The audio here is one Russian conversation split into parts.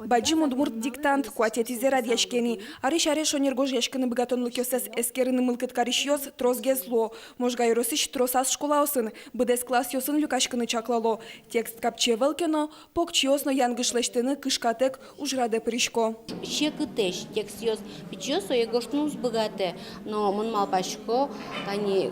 Баджим удмурт диктант куатет изерад яшкени. Ариш шонергож яшканы богатонлы кёсес эскерыны мылкыт каришьёс трозгезло. Можгай росыш тросас школаусын. Быдес класс ёсын люкашканы чаклало. Текст капче велкено, покчиосно янгышлештыны кышкатек ужраде пришко. Щекытеш текст ёс пичёс оегоштнус богате. Но мон малпашко тани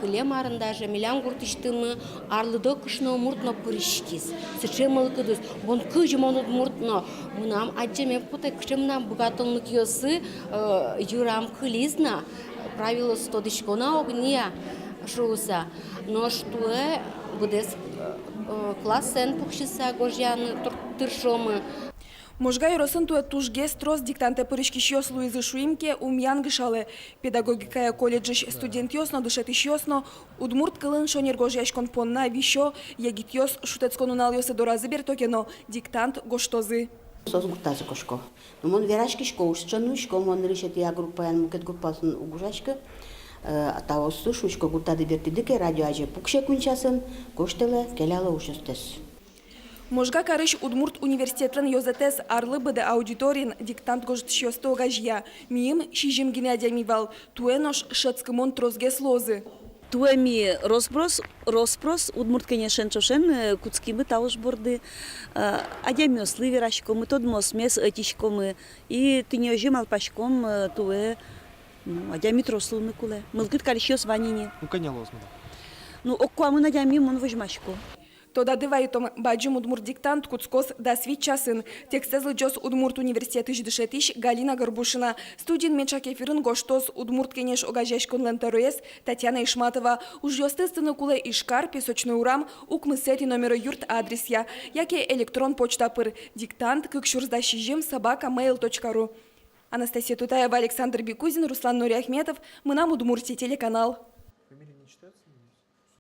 кылем арындаже милян гуртыштымы арлыдо кышно муртно пришкис. Сычемылкыдыс. Бон кыжмон удмуртно. Мынам аджеме путе кшемнам богатонлык ёсы юрам кылизна. Правило стодышкона огния шуса. Но что будес классен пукшиса гожьян тыршомы. Можгай росын тует тужгес трос диктанте пырышкищёс Луизы Шуимке умянгышалы. Педагогикая колледжиш студент ёсно дышет ищёсно. Удмурт кылын шонергож яшкон понна вищо ягит ёс шутецкон унал ёсы доразы бертокено диктант гоштозы. Сос гуртазы кошко. Но мон верашки шкоушчану шко мон решет я группаян мукет группасын угужашка. Атаосу шушко гуртады бертидике радио аже пукше кунчасын коштеле келялы ушестес. Можга карыш удмурт университетлен йозетес арлы быды аудиторин диктант гоштшёсто гажья. Миим шижим генеадямивал туэнош шацкымон трозгес лозы. Туэми роспрос удмурт конечно чошен куцкимы тауш борды. Адямиос ливерашком, тодмос мес этишком и тынёжим алпашком туэ адями трослуны куле. Мылкыт каришёс ванине. Ну коня лозмана. Ну оккуамын адями мон вожмашко. Тода дывайтом баджим удмурт диктант куцкос да свитчасын. Текстезлы джос удмурт университеты ждышетиш Галина Горбушина. Студент менчак эфирын гоштос удмурт кенеш огажешкон лентероес Татьяна Ишматова. Уж ёстыстыны куле Ишкар, Песочный Урам, укмысети номера юрт адресья. Яке электрон почта пыр. Диктант кыкшурздашижим @mail.ru. Анастасия Тутаева, Александр Бекузин, Руслан Нуриахметов. Мы нам Удмуртия телеканал. Фамилия не читается?